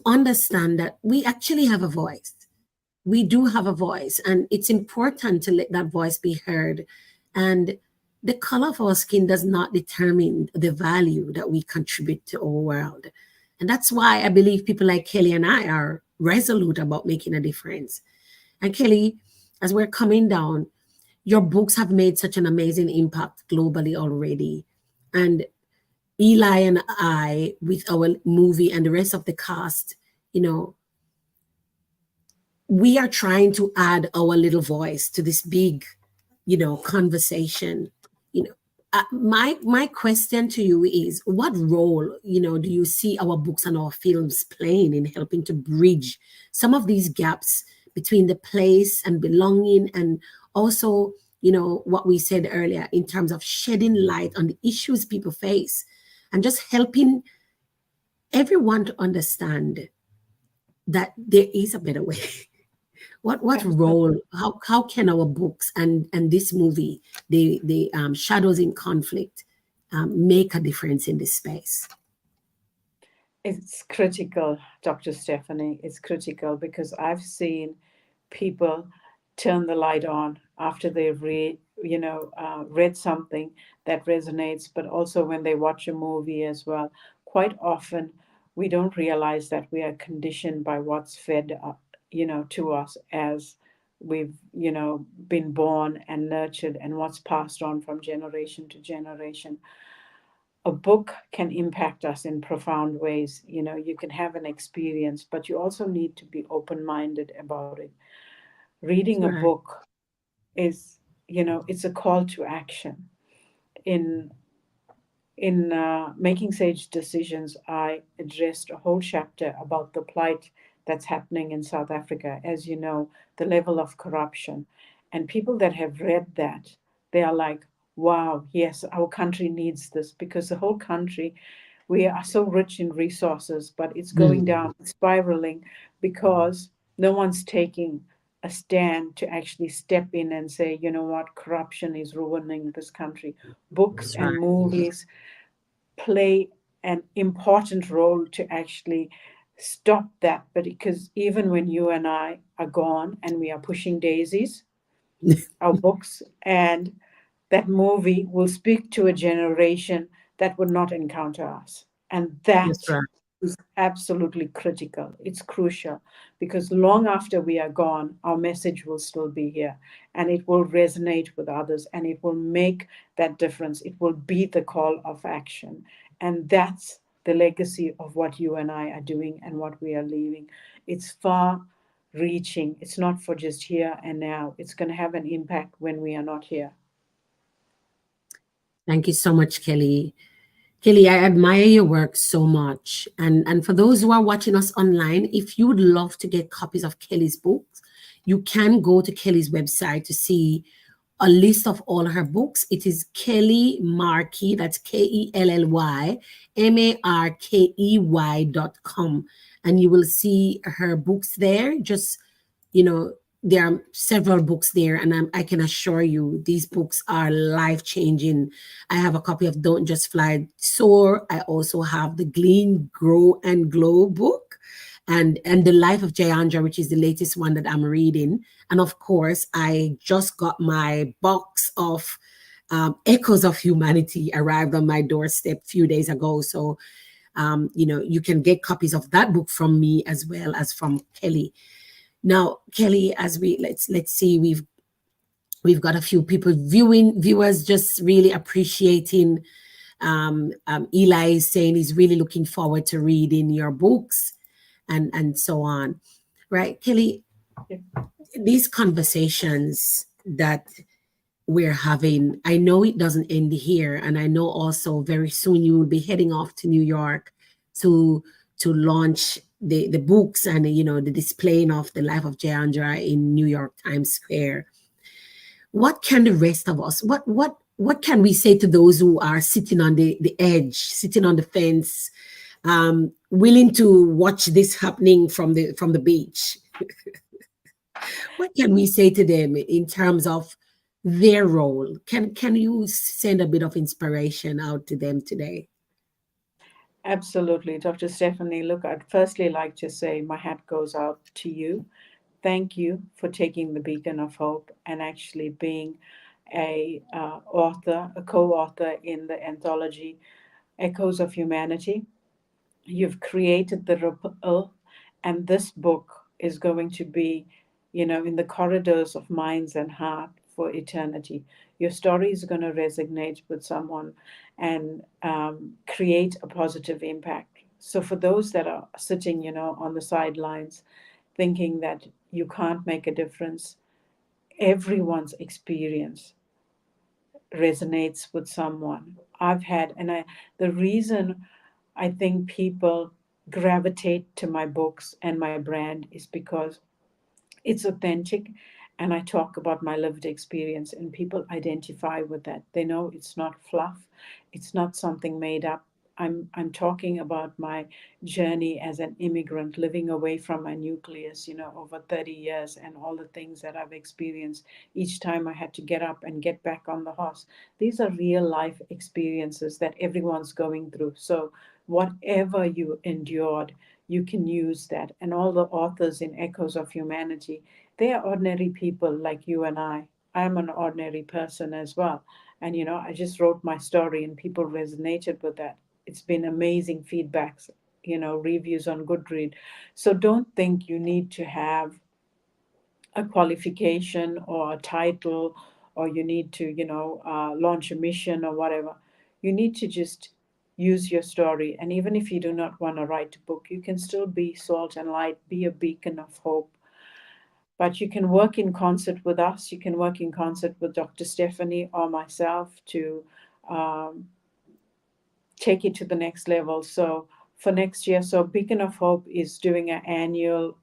understand that we actually have a voice. We do have a voice, and it's important to let that voice be heard. And the color of our skin does not determine the value that we contribute to our world. And that's why I believe people like Kelly and I are resolute about making a difference. And Kelly, as we're coming down, your books have made such an amazing impact globally already. And Eli and I, with our movie and the rest of the cast, you know, we are trying to add our little voice to this big, conversation. You know, my question to you is, what role, do you see our books and our films playing in helping to bridge some of these gaps between the place and belonging, and also, what we said earlier in terms of shedding light on the issues people face, and just helping everyone to understand that there is a better way. What role, how can our books and this movie, the shadows in conflict, make a difference in this space? It's critical, Dr. Stephanie. It's critical because I've seen people turn the light on after they've read something that resonates, but also when they watch a movie as well. Quite often, we don't realize that we are conditioned by what's fed, to us as we've, been born and nurtured, and what's passed on from generation to generation. A book can impact us in profound ways. You can have an experience, but you also need to be open-minded about it. Reading a Right. book is, it's a call to action. In in making sage decisions, I addressed a whole chapter about the plight that's happening in South Africa. As you know, the level of corruption. And people that have read that, they are like, wow, yes, our country needs this, because the whole country, we are so rich in resources, but it's going Mm, down, spiraling, because no one's taking a stand to actually step in and say, you know what, corruption is ruining this country. Books that's and right. movies play an important role to actually stop that. But because even when you and I are gone and we are pushing daisies, our books and that movie will speak to a generation that would not encounter us. And That's that right. is absolutely critical. It's crucial, because long after we are gone, our message will still be here, and it will resonate with others, and it will make that difference. It will be the call of action. And that's the legacy of what you and I are doing and what we are leaving. It's far reaching. It's not for just here and now. It's going to have an impact when we are not here. Thank you so much, Kelly. Kelly, I admire your work so much. And for those who are watching us online, if you would love to get copies of Kelly's books, you can go to Kelly's website to see a list of all her books. It is Kelly Markey, that's KELLYMARKEY.com. And you will see her books there. Just, there are several books there, and I can assure you these books are life changing. I have a copy of Don't Just Fly, Soar. I also have the Glean, Grow, and Glow book, and The Life of Jayandra, which is the latest one that I'm reading. And of course, I just got my box of Echoes of Humanity arrived on my doorstep a few days ago. So, you can get copies of that book from me as well as from Kelly. Now, Kelly, as let's see, we've got a few people viewers just really appreciating. Eli is saying he's really looking forward to reading your books, and so on. Right, Kelly, Yeah. these conversations that we're having, I know it doesn't end here, and I know also very soon you will be heading off to New York to launch the books and the displaying of the life of Jay Andra in New York Times Square. What can the rest of us, what can we say to those who are sitting on the edge, sitting on the fence, willing to watch this happening from the beach? What can we say to them in terms of their role? Can you send a bit of inspiration out to them today? Absolutely, Dr. Stephanie. Look, I'd firstly like to say my hat goes out to you. Thank you for taking the beacon of hope and actually being a co-author in the anthology Echoes of Humanity. You've created the ripple, and this book is going to be, in the corridors of minds and heart for eternity. Your story is going to resonate with someone and create a positive impact. So for those that are sitting, on the sidelines, thinking that you can't make a difference, everyone's experience resonates with someone. I've had, and the reason I think people gravitate to my books and my brand is because it's authentic and I talk about my lived experience and people identify with that. They know it's not fluff, it's not something made up. I'm talking about my journey as an immigrant living away from my nucleus, over 30 years and all the things that I've experienced each time I had to get up and get back on the horse. These are real life experiences that everyone's going through. So whatever you endured, you can use that. And all the authors in Echoes of Humanity, they are ordinary people like you and I. I'm an ordinary person as well. And, I just wrote my story and people resonated with that. It's been amazing feedbacks, reviews on Goodreads. So don't think you need to have a qualification or a title or you need to, launch a mission or whatever. You need to just use your story. And even if you do not want to write a book, you can still be salt and light, be a beacon of hope. But you can work in concert with us. You can work in concert with Dr. Stephanie or myself to um, take it to the next level. So for next year, so Beacon of Hope is doing an annual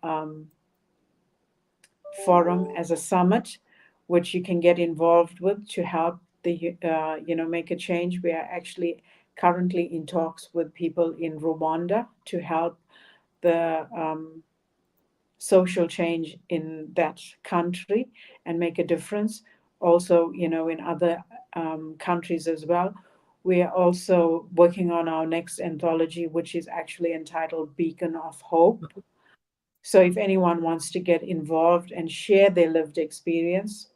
forum as a summit, which you can get involved with to help make a change. We are actually currently in talks with people in Rwanda to help the social change in that country and make a difference. Also, in other countries as well. We are also working on our next anthology, which is actually entitled Beacon of Hope. So if anyone wants to get involved and share their lived experience,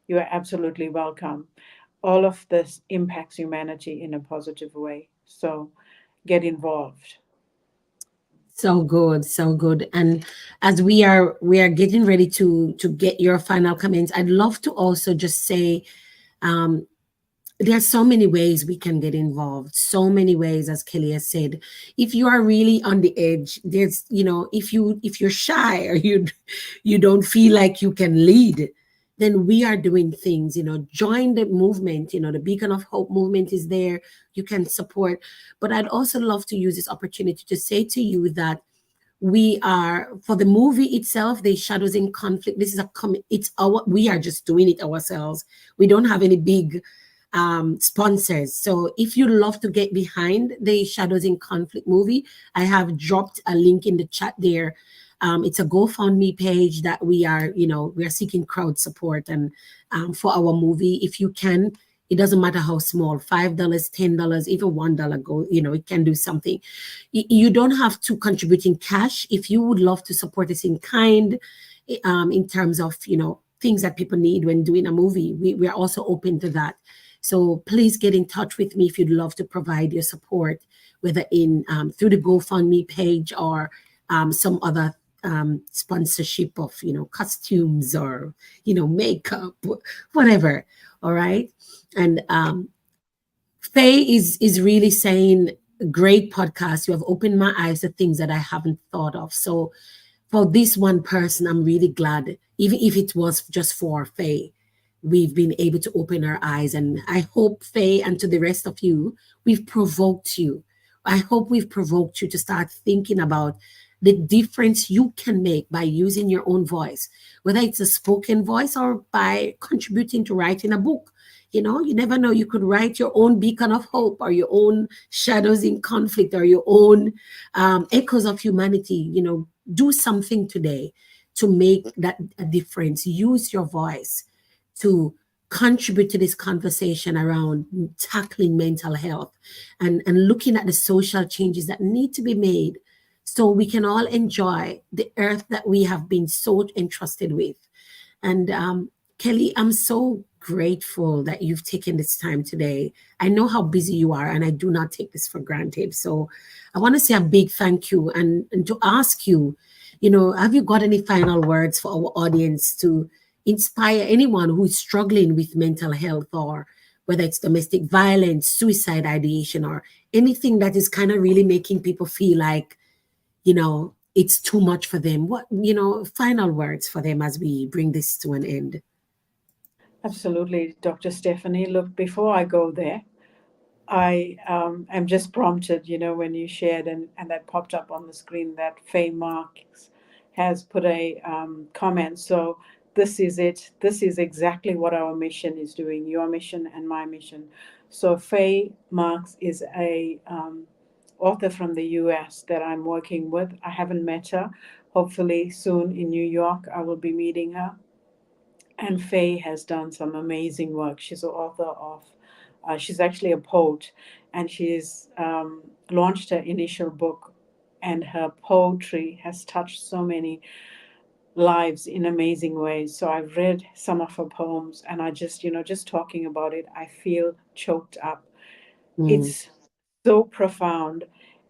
you are absolutely welcome. All of this impacts humanity in a positive way. So get involved. So good, so good. And as we are getting ready to get your final comments, I'd love to also just say, um, there are so many ways we can get involved, so many ways, as Kelly has said. If you are really on the edge, there's, if you're shy or you don't feel like you can lead, then we are doing things. Join the movement. The Beacon of Hope movement is there. You can support. But I'd also love to use this opportunity to say to you that we are, for the movie itself, the Shadows in Conflict, this is we are just doing it ourselves. We don't have any big sponsors. So if you love to get behind the Shadows in Conflict movie, I have dropped a link in the chat there. It's a GoFundMe page that we are seeking crowd support and for our movie. If you can, it doesn't matter how small, $5, $10, even $1 go, it can do something. You don't have to contribute in cash. If you would love to support us in kind, in terms of, things that people need when doing a movie, we are also open to that. So please get in touch with me if you'd love to provide your support, whether in through the GoFundMe page or some other sponsorship of costumes or makeup, whatever. All right. And Faye is really saying, great podcast. You have opened my eyes to things that I haven't thought of. So for this one person, I'm really glad, even if it was just for Faye, we've been able to open our eyes. And I hope, Faye, and to the rest of you, we've provoked you. I hope we've provoked you to start thinking about the difference you can make by using your own voice, whether it's a spoken voice or by contributing to writing a book. You never know. You could write your own beacon of hope, or your own shadows in conflict, or your own echoes of humanity. Do something today to make that a difference. Use your voice to contribute to this conversation around tackling mental health, and looking at the social changes that need to be made so we can all enjoy the earth that we have been so entrusted with. And Kelly, I'm so grateful that you've taken this time today. I know how busy you are, and I do not take this for granted. So I want to say a big thank you, and to ask you, have you got any final words for our audience to inspire anyone who is struggling with mental health, or whether it's domestic violence, suicide ideation, or anything that is kind of really making people feel like, it's too much for them? What, final words for them as we bring this to an end? Absolutely, Dr. Stephanie. Look, before I go there, I am just prompted, when you shared, and that popped up on the screen, that Faye Marks has put a comment. So this is it. This is exactly what our mission is doing, your mission and my mission. So Faye Marks is a author from the US that I'm working with. I haven't met her. Hopefully soon in New York, I will be meeting her. And Faye has done some amazing work. She's an author of, she's actually a poet, and she's launched her initial book, and her poetry has touched so many lives in amazing ways. So I've read some of her poems, and I just talking about it, I feel choked up. Mm. It's so profound.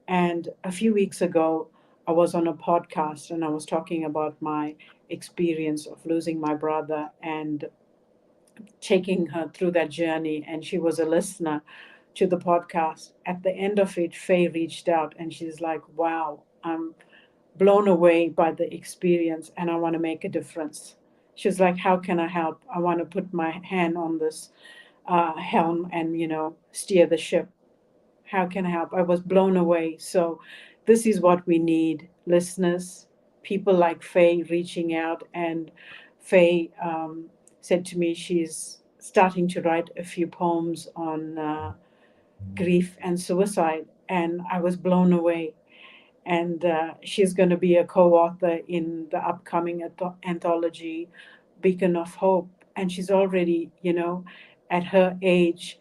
And a few weeks ago, I was on a podcast and I was talking about my experience of losing my brother and taking her through that journey. And she was a listener to the podcast. At the end of it, Faye reached out and she's like, wow, I'm blown away by the experience and I want to make a difference. She's like, how can I help? I want to put my hand on this helm and, steer the ship. How can I help? I was blown away. So, this is what we need, listeners, people like Faye reaching out. And Faye said to me she's starting to write a few poems on grief and suicide. And I was blown away. And she's going to be a co author in the upcoming anthology, Beacon of Hope. And she's already, at her age,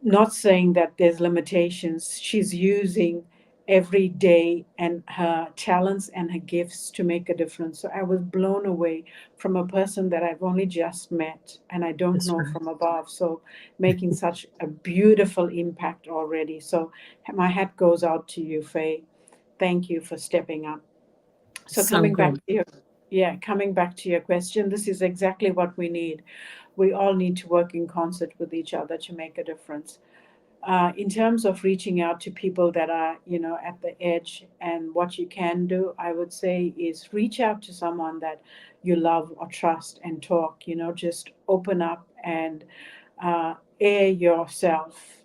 not saying that there's limitations. She's using every day and her talents and her gifts to make a difference. So I was blown away from a person that I've only just met and I don't That's know right. from above. So making such a beautiful impact already. So my hat goes out to you, Faye. Thank you for stepping up. So So good. coming back to your question, this is exactly what we need. We all need to work in concert with each other to make a difference. In terms of reaching out to people that are, at the edge, and what you can do, I would say, is reach out to someone that you love or trust and talk. Just open up and air yourself.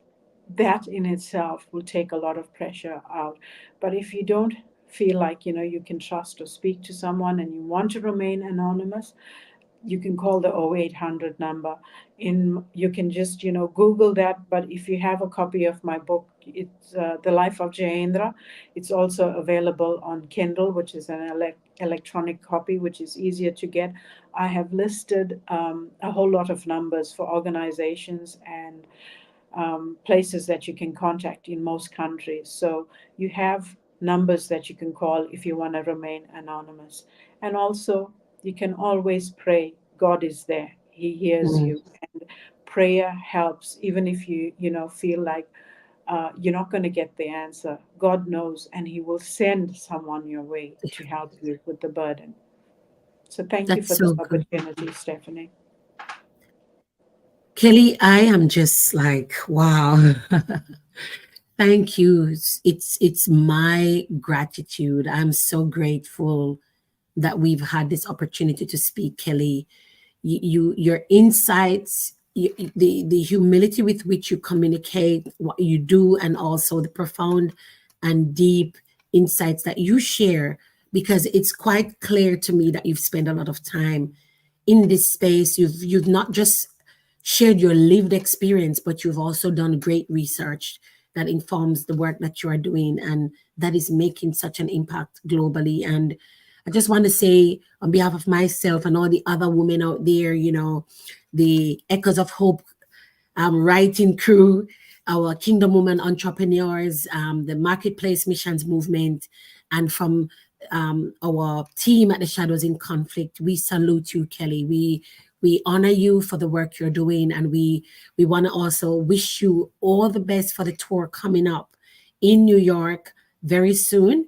That in itself will take a lot of pressure out. But if you don't feel like you can trust or speak to someone and you want to remain anonymous, you can call the 0800 number. You can just Google that. But if you have a copy of my book, it's The Life of Jayendra. It's also available on Kindle, which is an electronic copy, which is easier to get. I have listed a whole lot of numbers for organizations and places that you can contact in most countries. So you have numbers that you can call if you want to remain anonymous. And also, you can always pray. God is there. He hears Mm. you. And prayer helps, even if you feel like you're not going to get the answer. God knows, and He will send someone your way to help you with the burden. So thank you That's for this so good. opportunity, Stephanie. Kelly, I am just like, wow. Thank you. It's my gratitude. I'm so grateful that we've had this opportunity to speak, Kelly. Your insights, the humility with which you communicate what you do, and also the profound and deep insights that you share, because it's quite clear to me that you've spent a lot of time in this space. You've not just shared your lived experience, but you've also done great research that informs the work that you are doing, and that is making such an impact globally. And I just want to say, on behalf of myself and all the other women out there, the Echoes of Hope writing crew, our Kingdom Women entrepreneurs, the Marketplace Missions Movement, and from our team at the Shadows in Conflict, we salute you, Kelly. We honor you for the work you're doing, and we want to also wish you all the best for the tour coming up in New York very soon.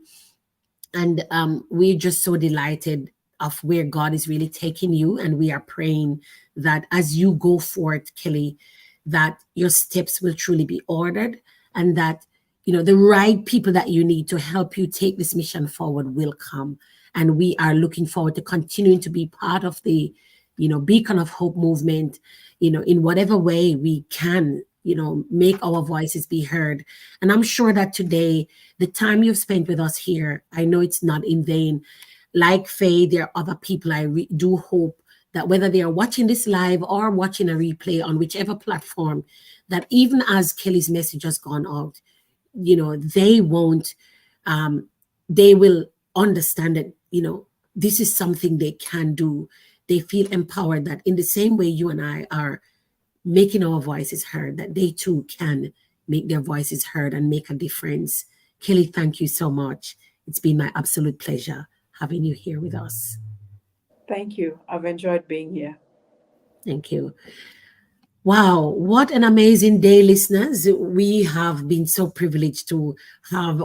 And we're just so delighted of where God is really taking you. And we are praying that as you go forth, Kelly, that your steps will truly be ordered, and that the right people that you need to help you take this mission forward will come. And we are looking forward to continuing to be part of the Beacon of Hope movement, in whatever way we can, make our voices be heard. And I'm sure that today, the time you've spent with us here, I know it's not in vain. Like Faye, there are other people I do hope that whether they are watching this live or watching a replay on whichever platform, that even as Kelly's message has gone out, they won't, they will understand that, this is something they can do. They feel empowered that in the same way you and I are making our voices heard, that they too can make their voices heard and make a difference. Kelly, thank you so much. It's been my absolute pleasure having you here with us. Thank you. I've enjoyed being here. Thank you. Wow, what an amazing day, listeners. We have been so privileged to have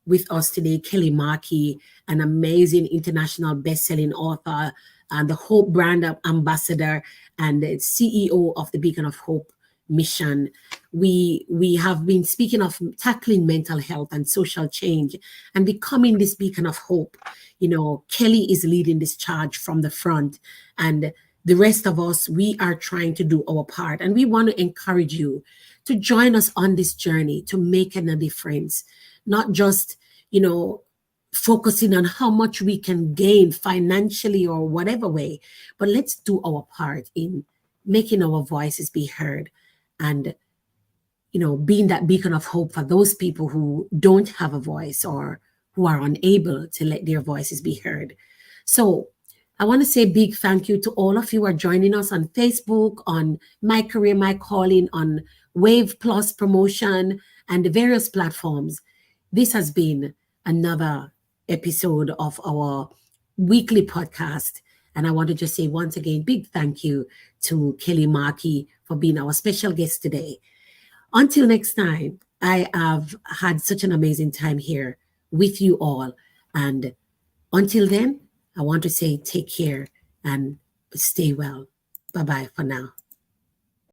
with us today Kelly Markey, an amazing international best-selling author, and the Hope brand ambassador, and the CEO of the Beacon of Hope mission. We have been speaking of tackling mental health and social change and becoming this beacon of hope. Kelly is leading this charge from the front, and the rest of us, we are trying to do our part. And we want to encourage you to join us on this journey to making a difference, not just, focusing on how much we can gain financially or whatever way, but let's do our part in making our voices be heard, and being that beacon of hope for those people who don't have a voice or who are unable to let their voices be heard. So I want to say a big thank you to all of you who are joining us on Facebook, on My Career, My Calling, on Wave Plus Promotion, and the various platforms. This has been another episode of our weekly podcast. And I want to just say once again, big thank you to Kelly Markey for being our special guest today. Until next time, I have had such an amazing time here with you all. And until then, I want to say take care and stay well. Bye-bye for now.